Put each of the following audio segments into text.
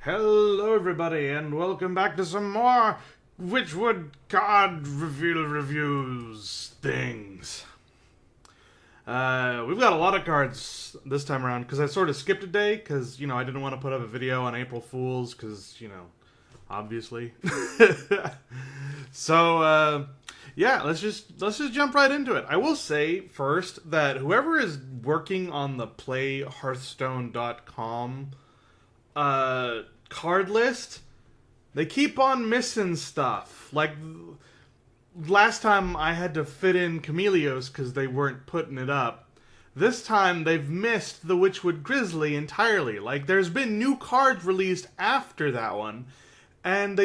Hello everybody and welcome back to some more Witchwood card reveal reviews things. We've got a lot of cards this time around because I sort of skipped a day because, I didn't want to put up a video on April Fool's because, obviously. So, yeah, let's just jump right into it. I will say first that whoever is working on the playhearthstone.com card list, they keep on missing stuff. Like, last time I had to fit in Camellios because they weren't putting it up. This time they've missed the Witchwood Grizzly entirely. Like, there's been new cards released after that one, and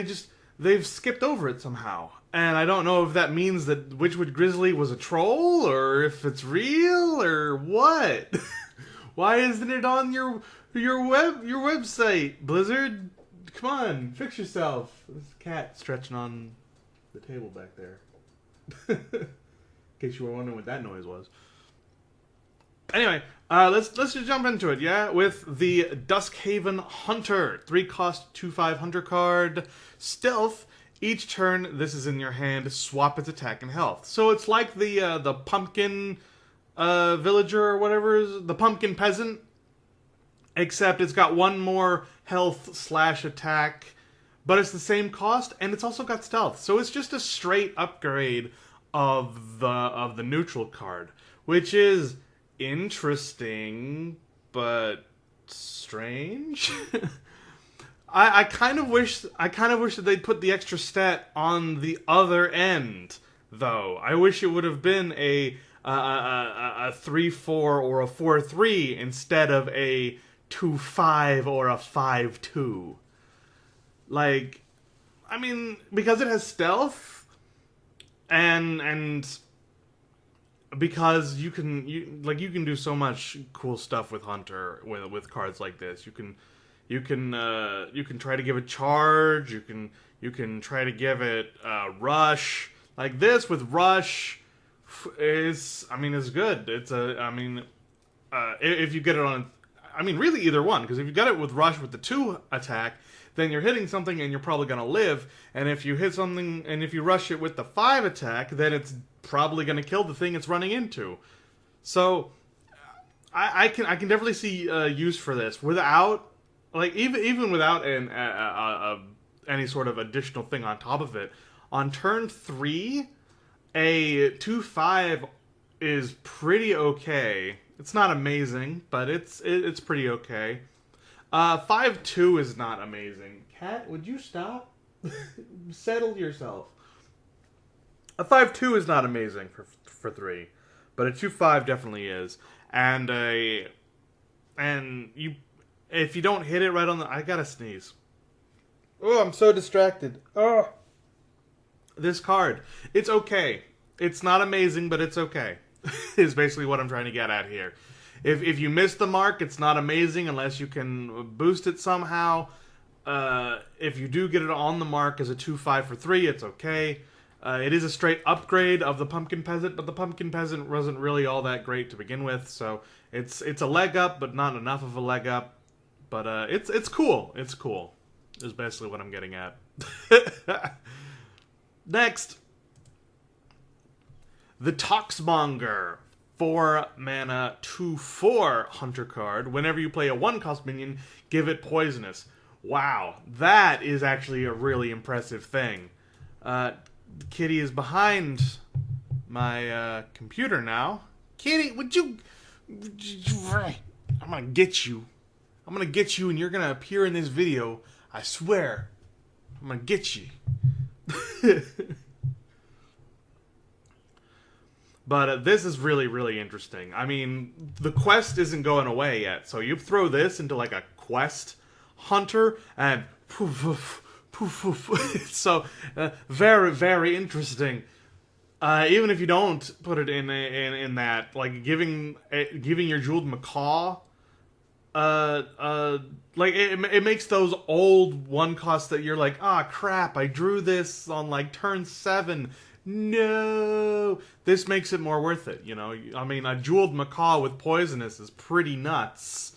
they've skipped over it somehow. And I don't know if that means that Witchwood Grizzly was a troll, or if it's real, or what. Why isn't it on your website, Blizzard? Come on, fix yourself. There's a cat stretching on the table back there. In case you were wondering what that noise was. Anyway, let's just jump into it, yeah? With the Duskhaven Hunter, 3-cost 2/5 Hunter card, Stealth. Each turn, this is in your hand. Swap its attack and health. So it's like the pumpkin villager or whatever, the pumpkin peasant. Except it's got one more health/attack, but it's the same cost, and it's also got stealth. So it's just a straight upgrade of the neutral card, which is interesting but strange. I kind of wish that they'd put the extra stat on the other end, though. I wish it would have been a 3/4 or a 4/3 instead of a 2/5 or a 5/2. Like, I mean, because it has stealth, and because you can do so much cool stuff with Hunter with cards like this. You can try to give it charge. You can try to give it rush. Like this with rush is good. If you get it on. Really either one, because if you got it with rush with the 2 attack, then you're hitting something and you're probably going to live, and if you hit something, and if you rush it with the 5 attack, then it's probably going to kill the thing it's running into. So, I can definitely see use for this, without, like, even without any sort of additional thing on top of it. On turn 3, a 2/5 is pretty okay. It's not amazing, but it's pretty okay. 5/2 is not amazing. Cat, would you stop? Settle yourself. A 5/2 is not amazing for 3, but a 2/5 definitely is. And if you don't hit it right on the, I gotta sneeze. Oh, I'm so distracted. Oh, this card. It's okay. It's not amazing, but it's okay. Is basically what I'm trying to get at here. If you miss the mark, it's not amazing unless you can boost it somehow. If you do get it on the mark as a 2/5 for 3, it's okay. It is a straight upgrade of the Pumpkin Peasant, but the Pumpkin Peasant wasn't really all that great to begin with, so it's a leg up, but not enough of a leg up. But it's cool. It's cool. Is basically what I'm getting at. Next. The Toxmonger, 4 mana, 2/4 Hunter card. Whenever you play a 1-cost minion, give it poisonous. Wow, that is actually a really impressive thing. Kitty is behind my computer now. Kitty, would you... I'm gonna get you. I'm gonna get you, and you're gonna appear in this video. I swear. I'm gonna get you. But this is really, really interesting. I mean, the quest isn't going away yet. So you throw this into like a quest hunter and poof, poof, poof, poof. So very, very interesting. Even if you don't put it in that, like giving your jeweled macaw, like it makes those old 1-costs that you're like, ah, crap, I drew this on like turn 7. No, this makes it more worth it, I mean, a jeweled macaw with poisonous is pretty nuts.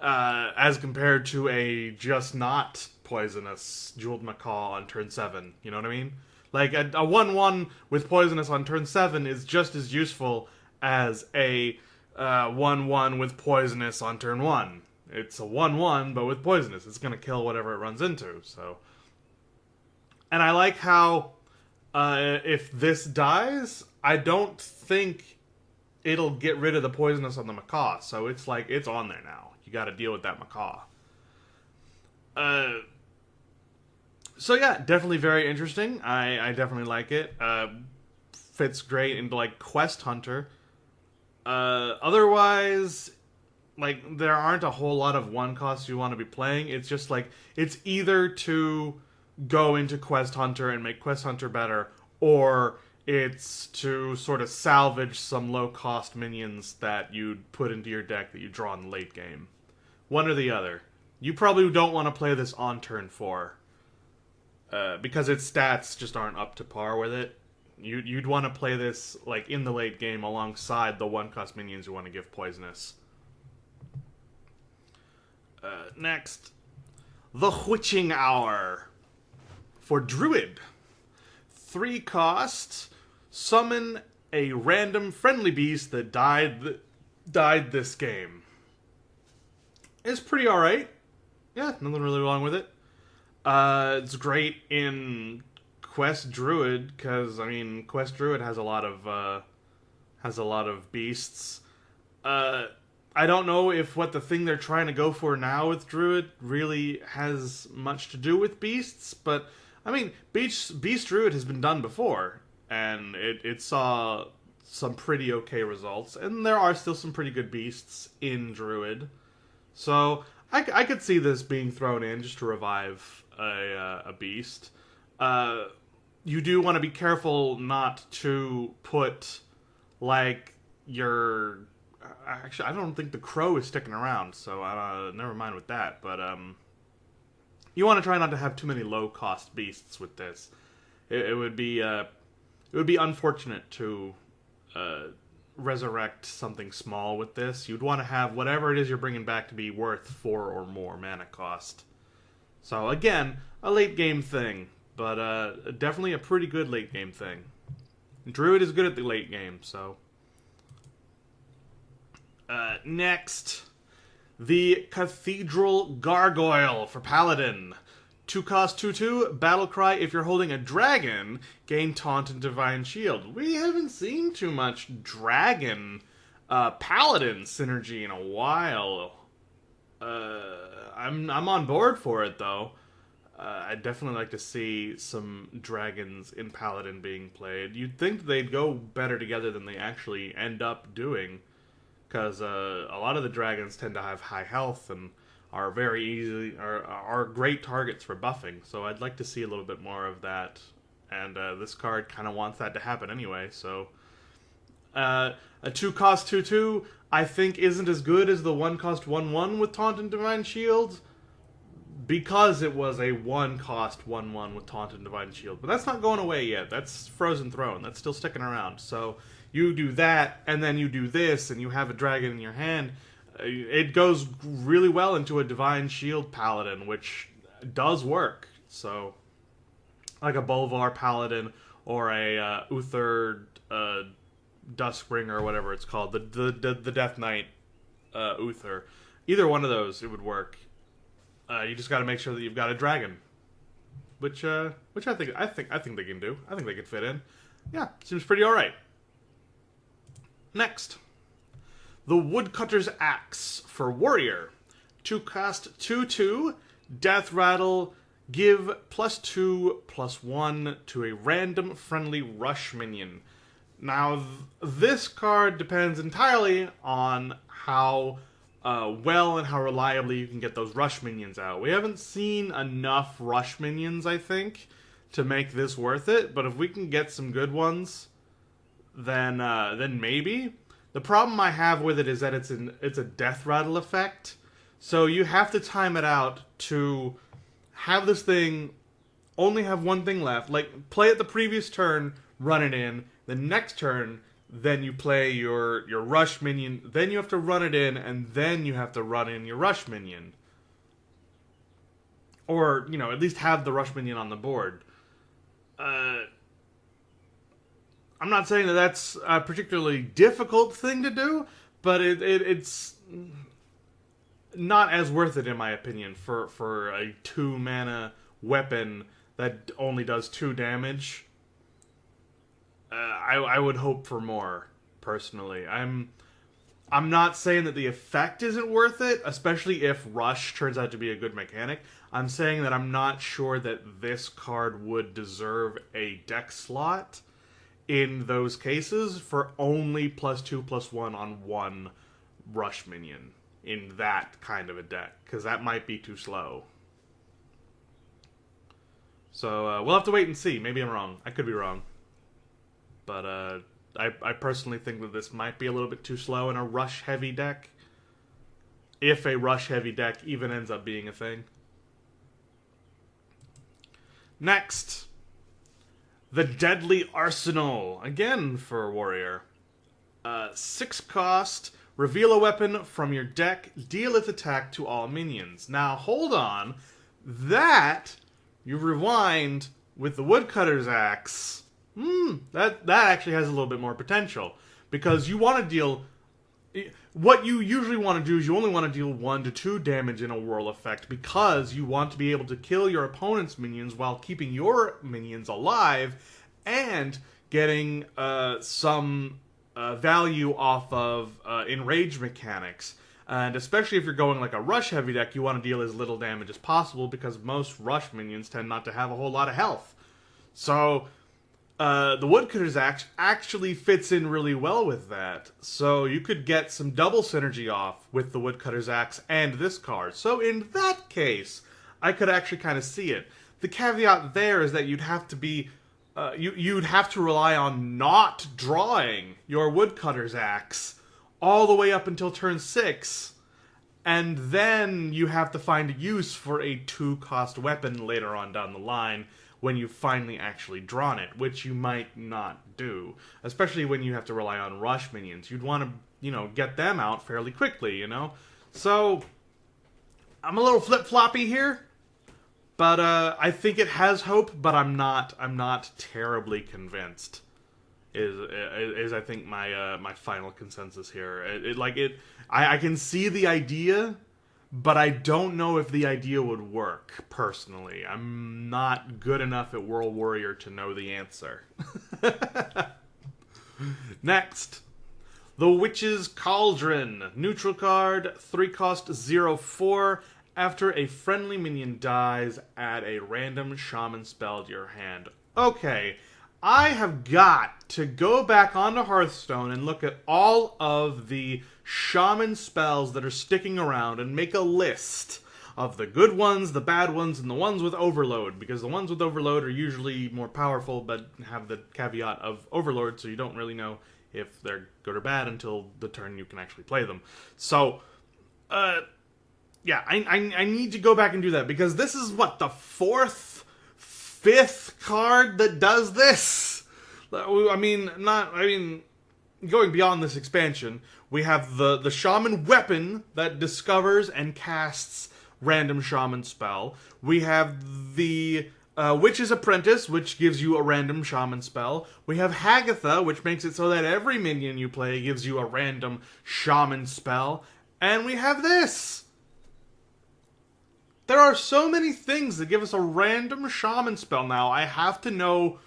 as compared to a just not poisonous Jeweled Macaw on turn 7. You know what I mean? Like, a 1-1 with poisonous on turn 7 is just as useful as a 1-1 with poisonous on turn 1. It's a 1-1, but with poisonous. It's going to kill whatever it runs into, so... And I like how, if this dies, I don't think it'll get rid of the poisonous on the macaw. So it's like, it's on there now. You gotta deal with that macaw. So yeah, definitely very interesting. I definitely like it. Fits great into, like, Quest Hunter. Otherwise, like, there aren't a whole lot of 1-costs you want to be playing. It's just, like, it's either to go into Quest Hunter and make Quest Hunter better, or it's to sort of salvage some low-cost minions that you'd put into your deck that you draw in the late game. One or the other. You probably don't want to play this on turn 4, because its stats just aren't up to par with it. You'd want to play this, like, in the late game alongside the 1-cost minions you want to give poisonous. Next, the Witching Hour. For Druid, 3 costs, summon a random friendly beast that died this game. It's pretty alright. Yeah, nothing really wrong with it. It's great in Quest Druid, because, I mean, Quest Druid has a lot of beasts. I don't know if what the thing they're trying to go for now with Druid really has much to do with beasts, but... I mean, Beast Druid has been done before, and it saw some pretty okay results, and there are still some pretty good beasts in Druid. So, I could see this being thrown in just to revive a beast. You do want to be careful not to put, like, your... Actually, I don't think the crow is sticking around, so never mind with that, but, you want to try not to have too many low-cost beasts with this. It would be unfortunate to resurrect something small with this. You'd want to have whatever it is you're bringing back to be worth 4 or more mana cost. So again, a late-game thing, but definitely a pretty good late-game thing. Druid is good at the late game, so... Next... The Cathedral Gargoyle for Paladin. 2 cost 2/2, battle cry. If you're holding a dragon, gain Taunt and Divine Shield. We haven't seen too much dragon Paladin synergy in a while. I'm on board for it though. I'd definitely like to see some dragons in Paladin being played. You'd think they'd go better together than they actually end up doing. Because a lot of the dragons tend to have high health and are very easily are great targets for buffing. So I'd like to see a little bit more of that, and this card kind of wants that to happen anyway. So a 2 cost 2/2 I think isn't as good as the 1 cost 1/1 with Taunt and Divine Shield, because it was a 1 cost 1/1 with Taunt and Divine Shield. But that's not going away yet. That's Frozen Throne. That's still sticking around. So you do that, and then you do this, and you have a dragon in your hand. It goes really well into a Divine Shield Paladin, which does work. So, like a Bolvar Paladin, or a Uther Duskbringer, or whatever it's called, the Death Knight Uther. Either one of those, it would work. You just got to make sure that you've got a dragon, which I think they can do. I think they could fit in. Yeah, seems pretty all right. Next, the Woodcutter's Axe for Warrior. 2 cost 2/2, Death Rattle, give +2/+1 to a random friendly rush minion. Now, this card depends entirely on how well and how reliably you can get those rush minions out. We haven't seen enough rush minions, I think, to make this worth it, but if we can get some good ones... then maybe. The problem I have with it is that it's a Death Rattle effect, so you have to time it out to have this thing only have one thing left. Like, play it the previous turn, run it in. The next turn, then you play your rush minion, then you have to run it in, and then you have to run in your rush minion. Or, you know, at least have the rush minion on the board. I'm not saying that that's a particularly difficult thing to do, but it's not as worth it, in my opinion, for a 2-mana weapon that only does 2 damage. I would hope for more, personally. I'm not saying that the effect isn't worth it, especially if Rush turns out to be a good mechanic. I'm saying that I'm not sure that this card would deserve a deck slot in those cases for only +2/+1 on 1 Rush minion in that kind of a deck, because that might be too slow. So we'll have to wait and see. Maybe I'm wrong. I could be wrong. But I personally think that this might be a little bit too slow in a rush-heavy deck. If a rush-heavy deck even ends up being a thing. Next, the Deadly Arsenal. Again for Warrior. 6 cost, reveal a weapon from your deck, deal its attack to all minions. Now, hold on. That, you rewind with the Woodcutter's Axe. That actually has a little bit more potential. Because you want to deal... What you usually want to do is you only want to deal 1 to 2 damage in a whirl effect, because you want to be able to kill your opponent's minions while keeping your minions alive and getting some value off of enrage mechanics. And especially if you're going like a rush heavy deck, you want to deal as little damage as possible, because most rush minions tend not to have a whole lot of health. So the Woodcutter's Axe actually fits in really well with that. So you could get some double synergy off with the Woodcutter's Axe and this card. So in that case, I could actually kind of see it. The caveat there is that you'd have to be... you'd have to rely on not drawing your Woodcutter's Axe all the way up until turn 6. And then you have to find a use for a 2-cost weapon later on down the line, when you've finally actually drawn it, which you might not do. Especially when you have to rely on rush minions. You'd want to, you know, get them out fairly quickly, you know? So, I'm a little flip-floppy here, but I think it has hope, but I'm not terribly convinced. Is I think my final consensus here. I can see the idea, but I don't know if the idea would work, personally. I'm not good enough at World Warrior to know the answer. Next, the Witch's Cauldron. Neutral card, 3 cost, 0/4. After a friendly minion dies, add a random shaman spell to your hand. Okay, I have got to go back onto Hearthstone and look at all of the shaman spells that are sticking around and make a list of the good ones, the bad ones, and the ones with overload, because the ones with overload are usually more powerful but have the caveat of overload, so you don't really know if they're good or bad until the turn you can actually play them. So, yeah, I need to go back and do that, because this is, what, the 4th, 5th card that does this? I mean, going beyond this expansion, we have the Shaman Weapon that discovers and casts random Shaman spell. We have the Witch's Apprentice, which gives you a random Shaman spell. We have Hagatha, which makes it so that every minion you play gives you a random Shaman spell. And we have this! There are so many things that give us a random Shaman spell now. I have to know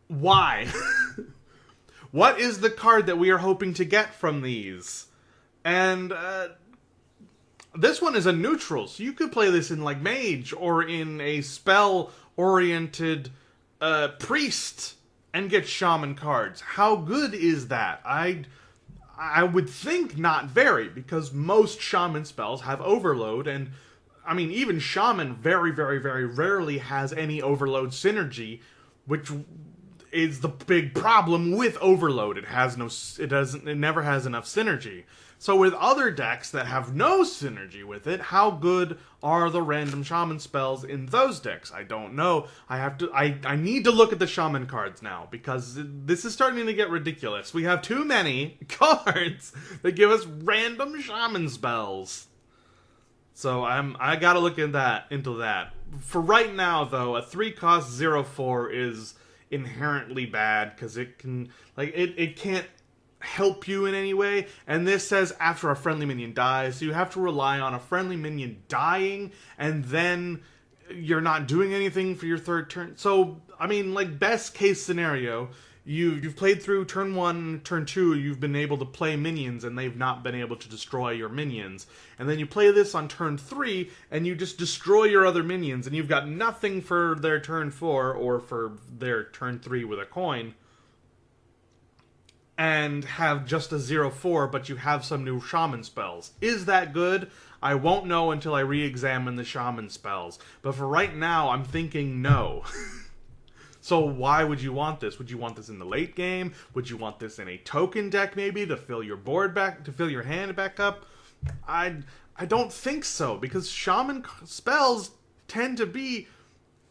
why. What is the card that we are hoping to get from these? And this one is a neutral, so you could play this in like Mage or in a spell-oriented Priest and get Shaman cards. How good is that? I would think not very, because most Shaman spells have overload, and I mean, even Shaman very, very, very rarely has any overload synergy, which is the big problem with Overload. It never has enough synergy. So with other decks that have no synergy with it, how good are the random shaman spells in those decks? I don't know. I need to look at the shaman cards now, because this is starting to get ridiculous. We have too many cards that give us random shaman spells. So I gotta look into that. For right now, though, a 3-cost 0/4 is inherently bad, because it can't help you in any way, and this says after a friendly minion dies, so you have to rely on a friendly minion dying, and then you're not doing anything for your third turn. So, I mean, like, best case scenario, you've played through turn 1, turn 2, you've been able to play minions, and they've not been able to destroy your minions. And then you play this on turn 3, and you just destroy your other minions, and you've got nothing for their turn 4, or for their turn 3 with a coin, and have just a 0/4, but you have some new shaman spells. Is that good? I won't know until I re-examine the shaman spells. But for right now, I'm thinking no. So why would you want this? Would you want this in the late game? Would you want this in a token deck, maybe, to fill your board back, to fill your hand back up? I don't think so, because shaman spells tend to be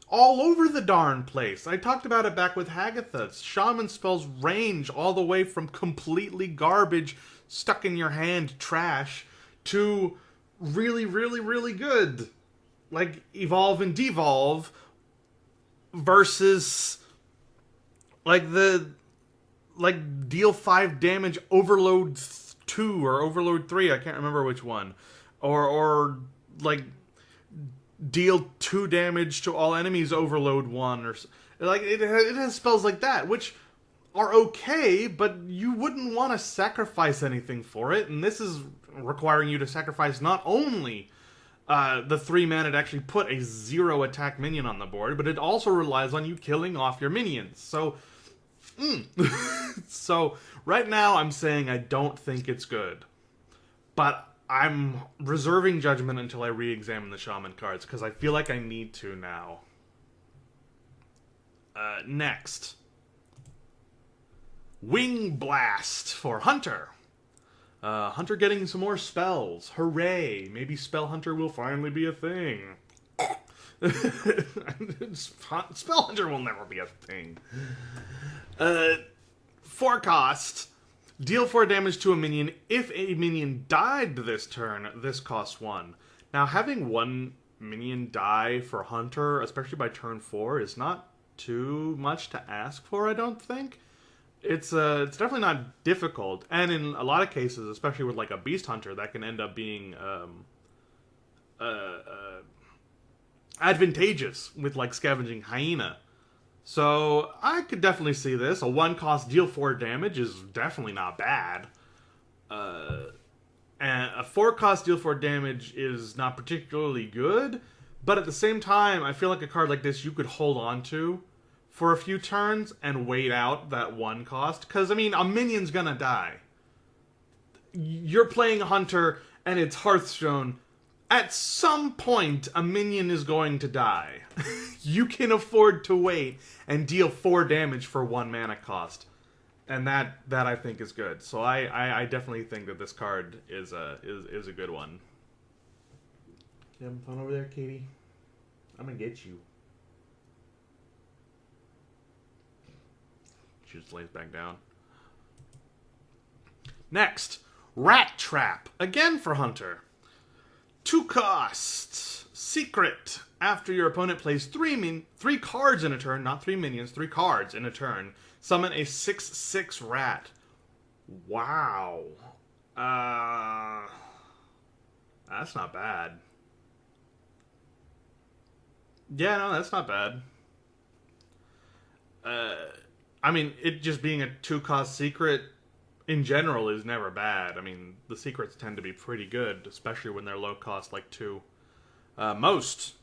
all over the darn place. I talked about it back with Hagatha. Shaman spells range all the way from completely garbage, stuck in your hand trash, to really, really, really good. Like Evolve and Devolve versus deal 5 damage Overload 2 or Overload 3, I can't remember which one. Or like deal 2 damage to all enemies Overload 1, or like it has spells like that, which are okay, but you wouldn't want to sacrifice anything for it, and this is requiring you to sacrifice not only the 3 mana to actually put a 0 attack minion on the board, but it also relies on you killing off your minions. So so right now I'm saying I don't think it's good, but I'm reserving judgment until I re-examine the shaman cards, because I feel like I need to now. Next. Wing Blast for Hunter. Hunter getting some more spells. Hooray! Maybe Spell Hunter will finally be a thing. Spell Hunter will never be a thing. 4 cost. Deal 4 damage to a minion. If a minion died this turn, this costs 1. Now, having 1 minion die for Hunter, especially by turn 4, is not too much to ask for, I don't think. It's definitely not difficult. And in a lot of cases, especially with like a Beast Hunter, that can end up being advantageous with like Scavenging Hyena. So I could definitely see this. A 1-cost deal 4 damage is definitely not bad. And a 4-cost deal 4 damage is not particularly good. But at the same time, I feel like a card like this you could hold on to for a few turns and wait out that 1 cost. Because, I mean, a minion's gonna die. You're playing Hunter and it's Hearthstone. At some point, a minion is going to die. You can afford to wait and deal 4 damage for 1 mana cost. And that I think is good. So I definitely think that this card is a good one. You having fun over there, Katie? I'm gonna get you. She just lays back down. Next, Rat Trap. Again for Hunter. 2 costs. Secret. After your opponent plays 3 cards in a turn, not 3 minions, 3 cards in a turn, summon a 6/6 rat. Wow. That's not bad. Yeah, no, that's not bad. I mean, it just being a 2-cost secret in general is never bad. I mean, the secrets tend to be pretty good, especially when they're low cost, like 2. Most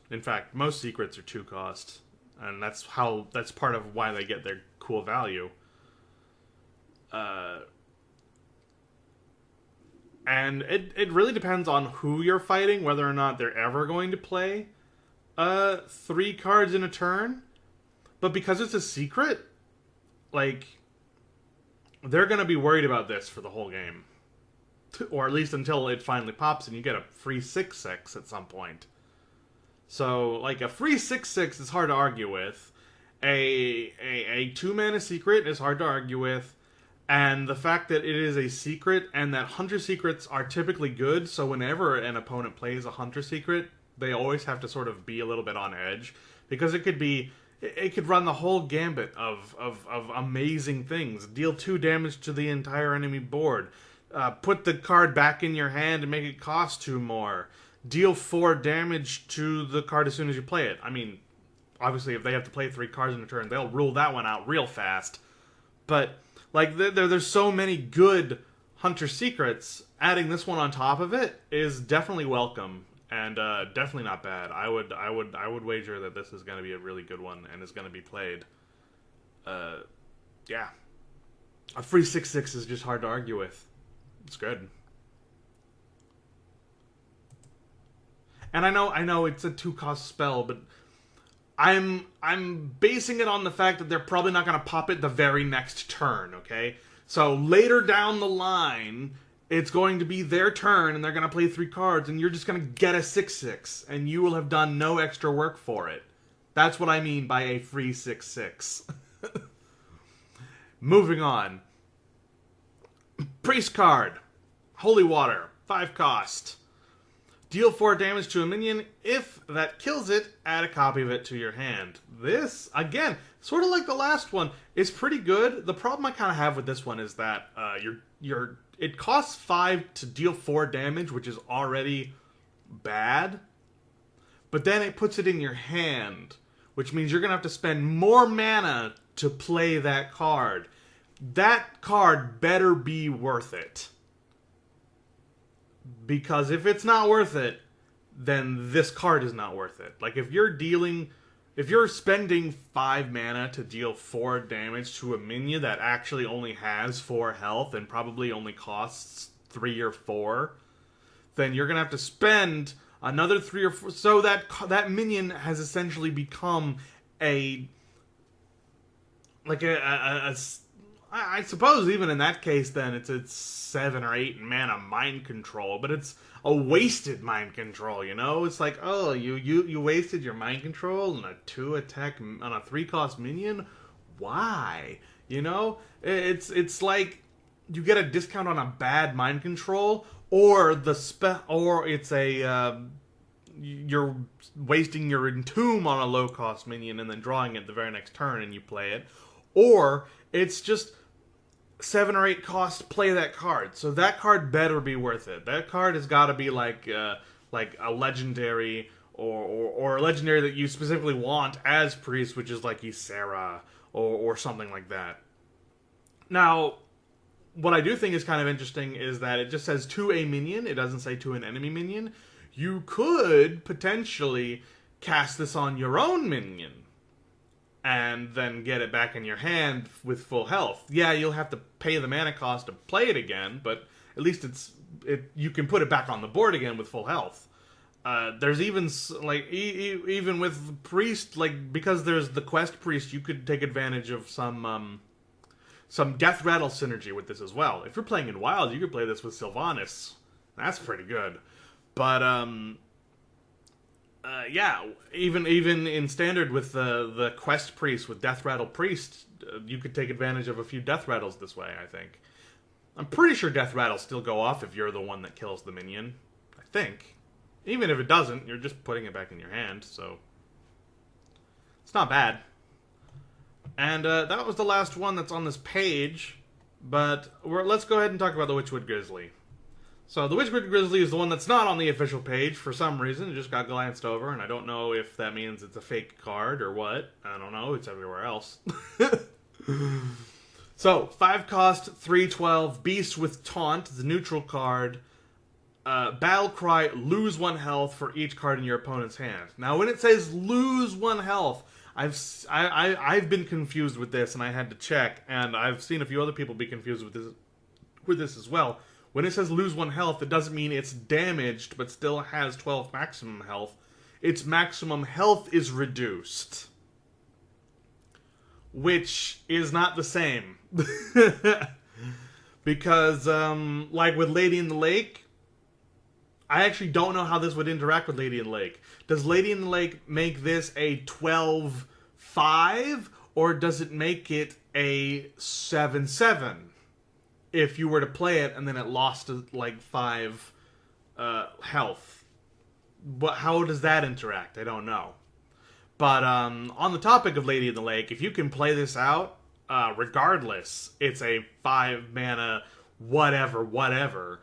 secrets are 2 cost, and that's part of why they get their cool value. And it really depends on who you're fighting, whether or not they're ever going to play 3 cards in a turn. But because it's a secret, like, they're going to be worried about this for the whole game. Or at least until it finally pops and you get a free 6/6 at some point. So, like, a free 6/6 is hard to argue with. A 2-mana secret is hard to argue with. And the fact that it is a secret and that hunter secrets are typically good, so whenever an opponent plays a hunter secret, they always have to sort of be a little bit on edge. Because it could run the whole gambit of amazing things. Deal 2 damage to the entire enemy board. Put the card back in your hand and make it cost 2 more. Deal 4 damage to the card as soon as you play it. I mean, obviously if they have to play 3 cards in a turn, they'll rule that one out real fast. But, like, there's so many good hunter secrets. Adding this one on top of it is definitely welcome. And definitely not bad. I would wager that this is going to be a really good one and is going to be played. Yeah. A free 6/6 is just hard to argue with. It's good. And I know it's a 2-cost spell, but I'm basing it on the fact that they're probably not going to pop it the very next turn, okay? So later down the line, it's going to be their turn, and they're going to play 3 cards, and you're just going to get a 6/6, and you will have done no extra work for it. That's what I mean by a free 6/6. Moving on. Priest card. Holy Water. 5 cost. Deal 4 damage to a minion. If that kills it, add a copy of it to your hand. This, again, sort of like the last one, is pretty good. The problem I kind of have with this one is that it costs 5 to deal 4 damage, which is already bad. But then it puts it in your hand, which means you're going to have to spend more mana to play that card. That card better be worth it. Because if it's not worth it, then this card is not worth it. Like, if you're spending 5 mana to deal 4 damage to a minion that actually only has 4 health and probably only costs 3 or 4, then you're going to have to spend another 3 or 4. So that minion has essentially become I suppose even in that case, then it's 7 or 8 mana mind control, but it's a wasted mind control, you know? It's like, oh, you wasted your mind control on a 2 attack on a 3-cost minion? Why? You know? It's like you get a discount on a bad mind control, or it's you're wasting your entomb on a low-cost minion and then drawing it the very next turn and you play it, or it's just 7 or 8 cost to play that card. So that card better be worth it. That card has got to be like a legendary or a legendary that you specifically want as priest, which is like Ysera or something like that. Now, what I do think is kind of interesting is that it just says to a minion. It doesn't say to an enemy minion. You could potentially cast this on your own minion and then get it back in your hand with full health. Yeah, you'll have to pay the mana cost to play it again, but at least you can put it back on the board again with full health. There's even, like, even with priest, like, because there's the quest priest, you could take advantage of some death rattle synergy with this as well. If you're playing in wild, you could play this with Sylvanas. That's pretty good. But yeah, even in standard with the quest priest with death rattle priest, you could take advantage of a few death rattles this way. I think. I'm pretty sure death rattles still go off if you're the one that kills the minion. I think. Even if it doesn't, you're just putting it back in your hand, so it's not bad. And that was the last one that's on this page. But let's go ahead and talk about the Witchwood Grizzly. So the Witchwood Grizzly is the one that's not on the official page for some reason. It just got glanced over, and I don't know if that means it's a fake card or what. I don't know. It's everywhere else. So, 5 cost, 3/12, Beast with Taunt, the neutral card. Battle Cry, lose 1 health for each card in your opponent's hand. Now, when it says lose 1 health, I've been confused with this, and I had to check, and I've seen a few other people be confused with this as well. When it says lose 1 health, it doesn't mean it's damaged, but still has 12 maximum health. Its maximum health is reduced. which is not the same. Because, like with Lady in the Lake, I actually don't know how this would interact with Lady in the Lake. Does Lady in the Lake make this a 12-5, or does it make it a 7-7? If you were to play it and then it lost, like, 5 health. But how does that interact? I don't know. But on the topic of Lady in the Lake, if you can play this out, regardless, it's a 5 mana whatever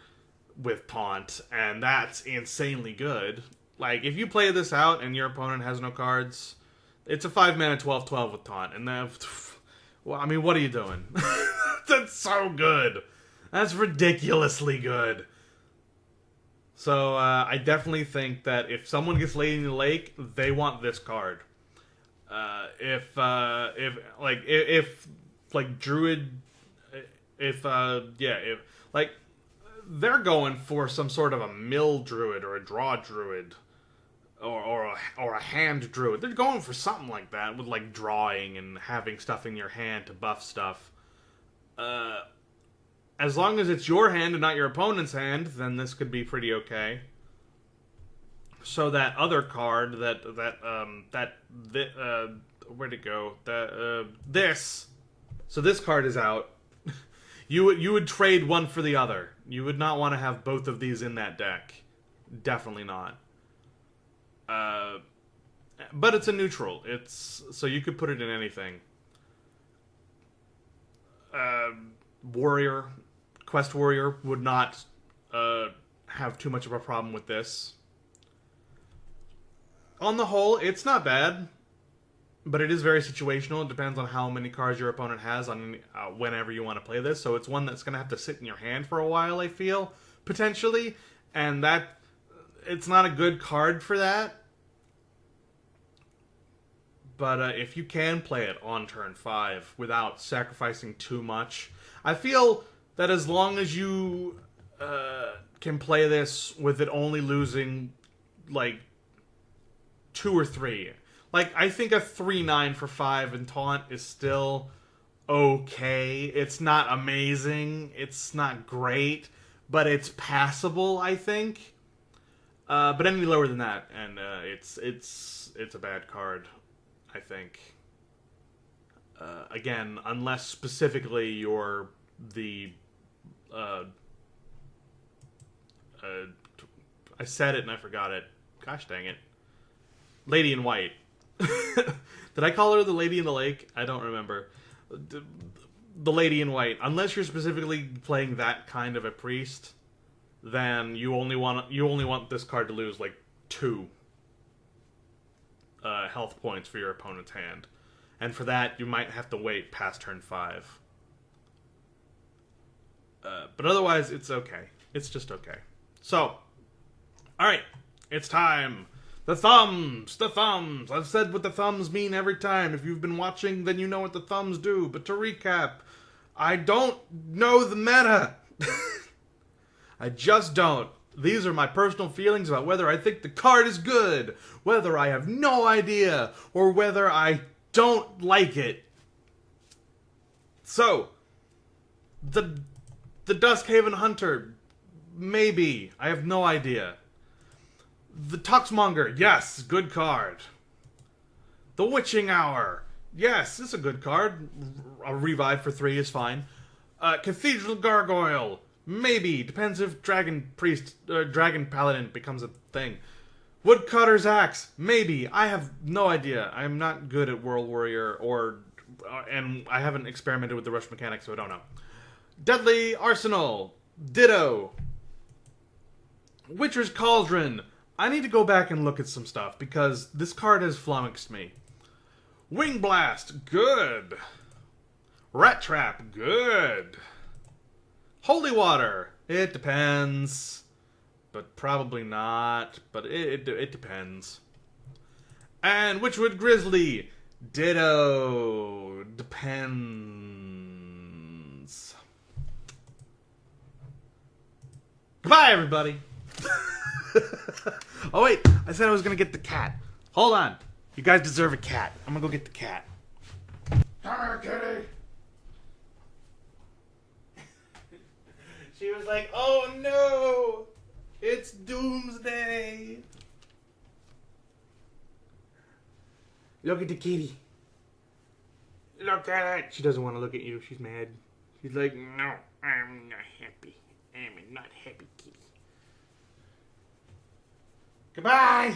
with taunt, and that's insanely good. Like, if you play this out and your opponent has no cards, it's a 5 mana 12/12 with taunt, and then, well, I mean, what are you doing? That's so good. That's ridiculously good. So, I definitely think that if someone gets Lady in the Lake, they want this card. If Druid, like, they're going for some sort of a mill druid or a draw druid or a hand druid. They're going for something like that with, like, drawing and having stuff in your hand to buff stuff. As long as it's your hand and not your opponent's hand, then this could be pretty okay. So that other card, where'd it go? This. So this card is out. You would trade one for the other. You would not want to have both of these in that deck. Definitely not. But it's a neutral. So you could put it in anything. Quest Warrior would not have too much of a problem with this. On the whole, it's not bad. But it is very situational. It depends on how many cards your opponent has on whenever you want to play this. So it's one that's going to have to sit in your hand for a while, I feel, potentially. And it's not a good card for that. But if you can play it on turn 5 without sacrificing too much, I feel that as long as you can play this with it only losing, like, 2 or 3... Like, I think a 3/9 for 5 in taunt is still okay. It's not amazing. It's not great. But it's passable, I think. But any lower than that, and it's a bad card, I think. Again, unless specifically you're the... I said it and I forgot it. Gosh dang it. Lady in White. Did I call her the Lady in the Lake? I don't remember. The Lady in White. Unless you're specifically playing that kind of a priest, then you only want this card to lose like 2 health points for your opponent's hand, and for that you might have to wait past turn 5. But otherwise, it's okay. It's just okay. So, all right, it's time. The thumbs! The thumbs! I've said what the thumbs mean every time. If you've been watching, then you know what the thumbs do. But to recap, I don't know the meta. I just don't. These are my personal feelings about whether I think the card is good, whether I have no idea, or whether I don't like it. So, the Duskhaven Hunter, maybe. I have no idea. The Tuxmonger, yes, good card. The Witching Hour, yes, it's a good card. A revive for 3 is fine. Cathedral Gargoyle, maybe. Depends if Dragon Paladin becomes a thing. Woodcutter's Axe, maybe. I have no idea. I'm not good at World Warrior, and I haven't experimented with the rush mechanic, so I don't know. Deadly Arsenal, ditto. Witcher's Cauldron. I need to go back and look at some stuff, because this card has flummoxed me. Wing Blast, good. Rat Trap, good. Holy Water, it depends. But probably not, but it depends. And Witchwood Grizzly, ditto, depends. Goodbye, everybody. Oh wait, I said I was gonna get the cat. Hold on. You guys deserve a cat. I'm gonna go get the cat. Come here, kitty. She was like, oh no, it's doomsday. Look at the kitty. Look at it. She doesn't want to look at you. She's mad. She's like, no, I'm not happy. I'm not happy kitty. Goodbye.